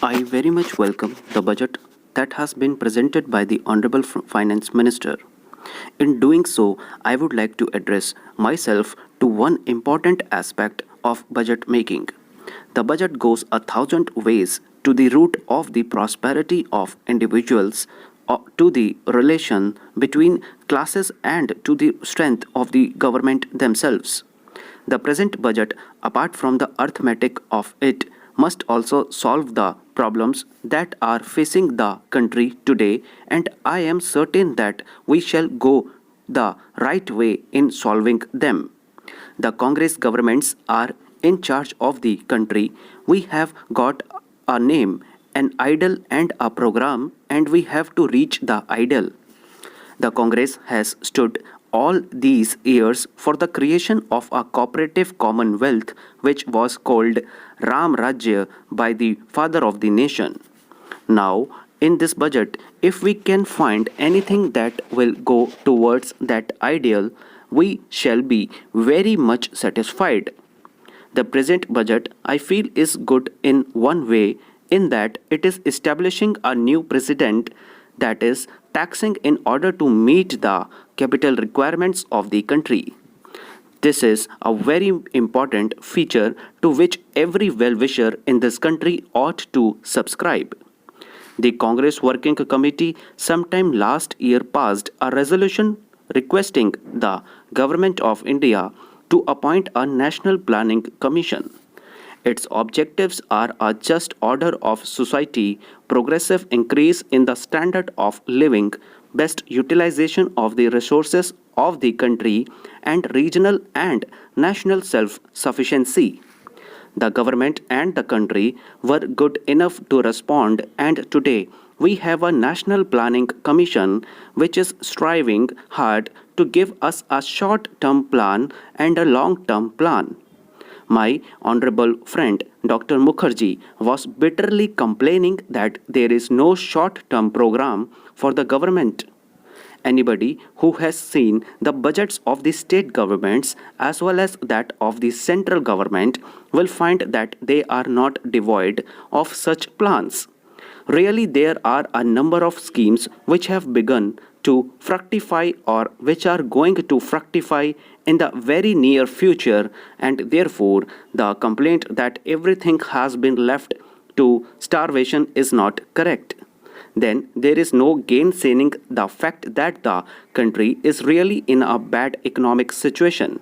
I very much welcome the budget that has been presented by the Honorable Finance Minister. In doing so, I would like to address myself to one important aspect of budget making. The budget goes a thousand ways to the root of the prosperity of individuals, to the relation between classes, and to the strength of the government themselves. The present budget, apart from the arithmetic of it, must also solve the problems that are facing the country today, and I am certain that we shall go the right way in solving them. The Congress governments are in charge of the country. We have got a name, an idol, and a program, and we have to reach the idol. The Congress has stood all these years for the creation of a cooperative commonwealth which was called Ram Rajya by the father of the nation. Now, in this budget, if we can find anything that will go towards that ideal, we shall be very much satisfied. The present budget, I feel, is good in one way, in that it is establishing a new precedent, that is, taxing in order to meet the capital requirements of the country. This is a very important feature to which every well wisher in this country ought to subscribe. The Congress Working Committee sometime last year passed a resolution requesting the Government of India to appoint a National Planning Commission. Its objectives are a just order of society, progressive increase in the standard of living, best utilization of the resources of the country, and regional and national self sufficiency. The government and the country were good enough to respond, and today we have a National Planning Commission which is striving hard to give us a short term plan and a long term plan. My honorable friend Dr. Mukherjee was bitterly complaining that there is no short term program for the government. Anybody who has seen the budgets of the state governments as well as that of the central government will find that they are not devoid of such plans. Really, there are a number of schemes which have begun to fructify or which are going to fructify in the very near future, and therefore, the complaint that everything has been left to starvation is not correct. Then there is no gainsaying the fact that the country is really in a bad economic situation.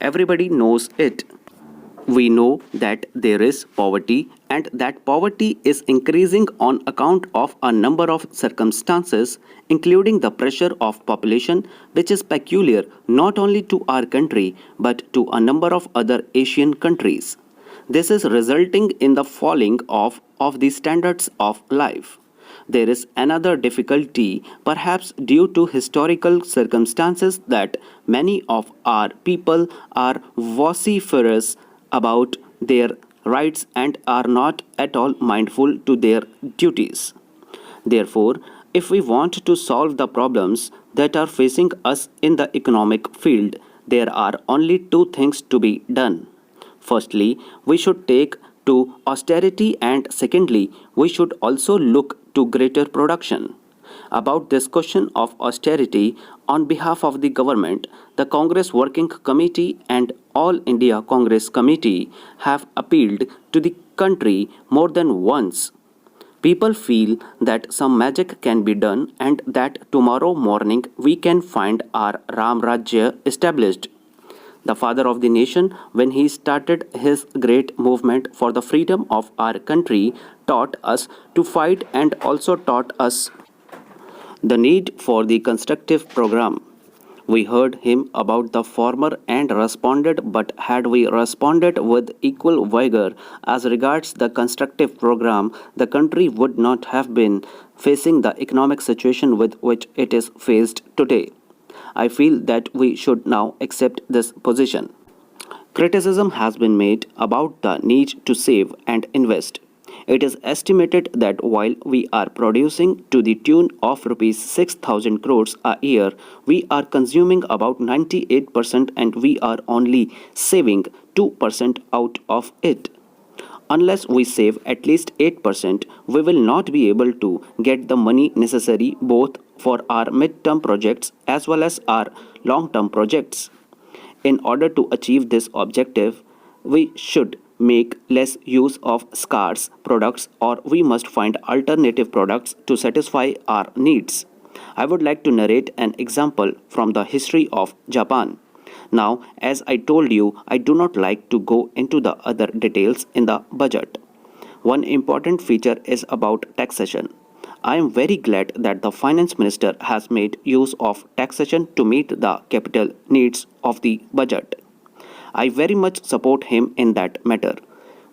Everybody knows it. We know that there is poverty and that poverty is increasing on account of a number of circumstances, including the pressure of population, which is peculiar not only to our country but to a number of other Asian countries. This is resulting in the falling of the standards of life. There is another difficulty, perhaps due to historical circumstances, that many of our people are vociferous about their rights and are not at all mindful to their duties. Therefore, if we want to solve the problems that are facing us in the economic field, there are only two things to be done. Firstly, we should take to austerity, and secondly, we should also look to greater production. About this question of austerity, on behalf of the government, the Congress Working Committee and All India Congress Committee have appealed to the country more than once. People feel that some magic can be done and that tomorrow morning we can find our Ram Rajya established. The father of the nation, when he started his great movement for the freedom of our country, taught us to fight and also taught us the need for the constructive program. We heard him about the former and responded, but had we responded with equal vigor as regards the constructive program, the country would not have been facing the economic situation with which it is faced today. I feel that we should now accept this position. Criticism has been made about the need to save and invest. It is estimated that while we are producing to the tune of rupees 6,000 crores a year, we are consuming about 98% and we are only saving 2% out of it. Unless we save at least 8%, we will not be able to get the money necessary both for our mid-term projects as well as our long-term projects. In order to achieve this objective, we should make less use of scarce products or we must find alternative products to satisfy our needs. I would like to narrate an example from the history of Japan. Now, as I told you, I do not like to go into the other details in the budget. One important feature is about taxation. I am very glad that the finance minister has made use of taxation to meet the capital needs of the budget. I very much support him in that matter.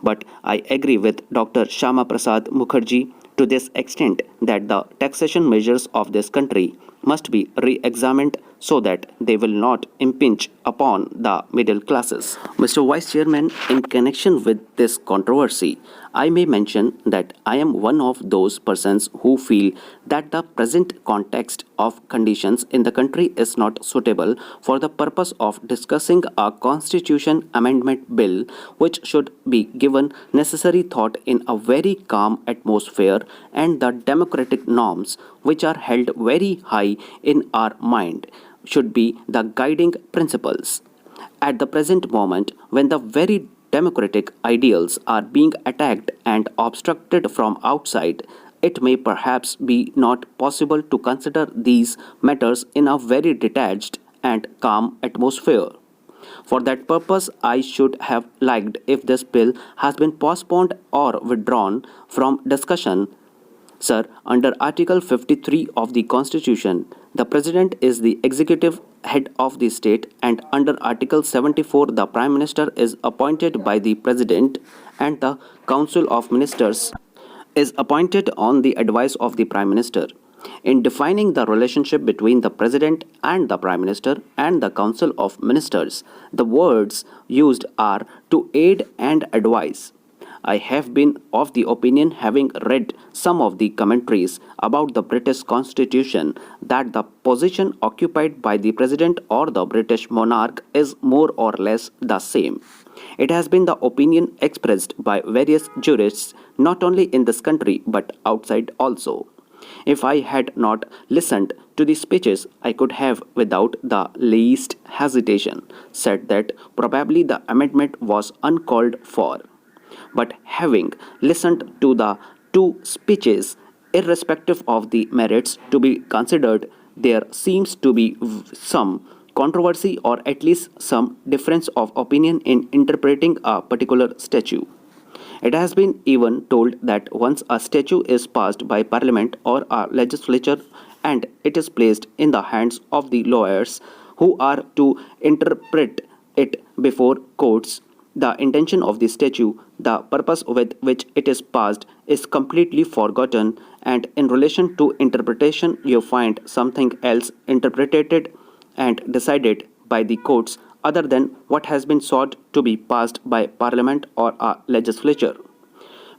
But I agree with Dr. Shama Prasad Mukherjee to this extent that the taxation measures of this country must be re examined so that they will not impinge upon the middle classes. Mr. Vice Chairman, in connection with this controversy, I may mention that I am one of those persons who feel that the present context of conditions in the country is not suitable for the purpose of discussing a constitution amendment bill which should be given necessary thought in a very calm atmosphere and the democratic norms which are held very high in our mind should be the guiding principles. At the present moment, when the very democratic ideals are being attacked and obstructed from outside, it may perhaps be not possible to consider these matters in a very detached and calm atmosphere. For that purpose, I should have liked if this bill has been postponed or withdrawn from discussion. Sir, under Article 53 of the Constitution, the President is the executive head of the state, and under Article 74, the Prime Minister is appointed by the President, and the Council of Ministers is appointed on the advice of the Prime Minister. In defining the relationship between the President and the Prime Minister and the Council of Ministers, the words used are to aid and advise. I have been of the opinion, having read some of the commentaries about the British Constitution, that the position occupied by the President or the British monarch is more or less the same. It has been the opinion expressed by various jurists not only in this country but outside also. If I had not listened to the speeches, I could have, without the least hesitation, said that probably the amendment was uncalled for. But having listened to the two speeches, irrespective of the merits to be considered, there seems to be some controversy or at least some difference of opinion in interpreting a particular statute. It has been even told that once a statute is passed by Parliament or a legislature and it is placed in the hands of the lawyers who are to interpret it before courts, the intention of the statute, the purpose with which it is passed, is completely forgotten, and in relation to interpretation, you find something else interpreted and decided by the courts other than what has been sought to be passed by Parliament or a legislature.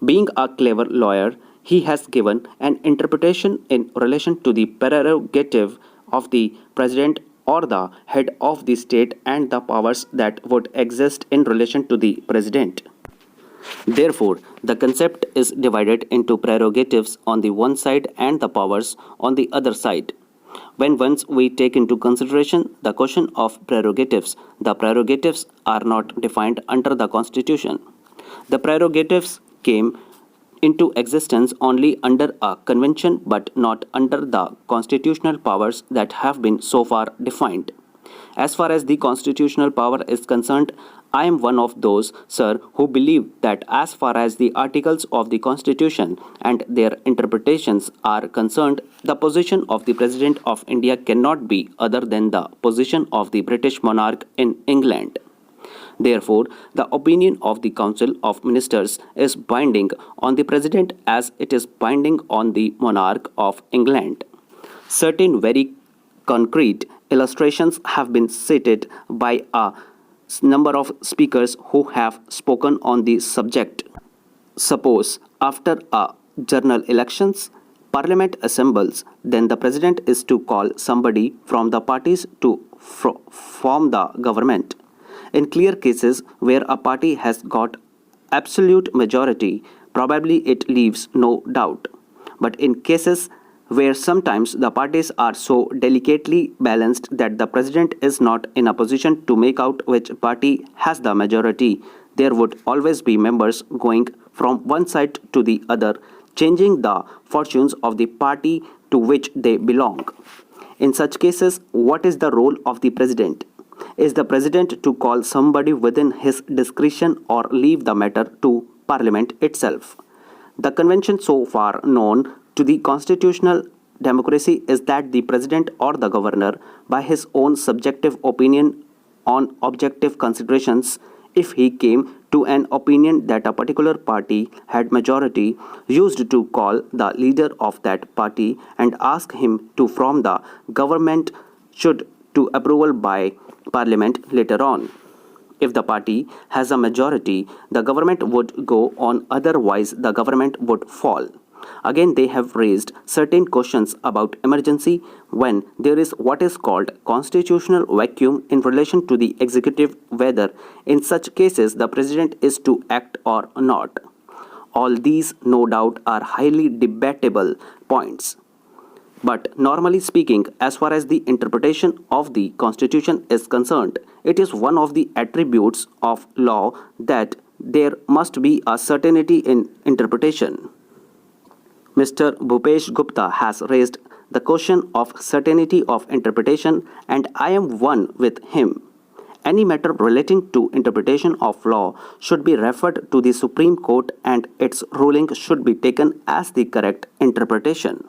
Being a clever lawyer, he has given an interpretation in relation to the prerogative of the President or the head of the state and the powers that would exist in relation to the President. Therefore, the concept is divided into prerogatives on the one side and the powers on the other side. When once we take into consideration the question of prerogatives, the prerogatives are not defined under the Constitution. The prerogatives came into existence only under a convention but not under the constitutional powers that have been so far defined. As far as the constitutional power is concerned, I am one of those, sir, who believe that as far as the articles of the Constitution and their interpretations are concerned, the position of the President of India cannot be other than the position of the British monarch in England. Therefore, the opinion of the Council of Ministers is binding on the President as it is binding on the monarch of England. Certain very concrete illustrations have been cited by a number of speakers who have spoken on the subject. Suppose after a general elections, Parliament assembles, then the President is to call somebody from the parties to form the government. In clear cases where a party has got absolute majority, probably it leaves no doubt. But in cases where sometimes the parties are so delicately balanced that the president is not in a position to make out which party has the majority, there would always be members going from one side to the other, changing the fortunes of the party to which they belong. In such cases, what is the role of the president? Is the president to call somebody within his discretion or leave the matter to Parliament itself? The convention so far known to the constitutional democracy is that the president or the governor, by his own subjective opinion on objective considerations, if he came to an opinion that a particular party had majority, used to call the leader of that party and ask him to form the government should to approval by Parliament later on. If the party has a majority, the government would go on, otherwise, the government would fall. Again, they have raised certain questions about emergency when there is what is called constitutional vacuum in relation to the executive, whether in such cases the president is to act or not. All these, no doubt, are highly debatable points. But normally speaking, as far as the interpretation of the Constitution is concerned, it is one of the attributes of law that there must be a certainty in interpretation. Mr. Bhupesh Gupta has raised the question of certainty of interpretation, and I am one with him. Any matter relating to interpretation of law should be referred to the Supreme Court and its ruling should be taken as the correct interpretation.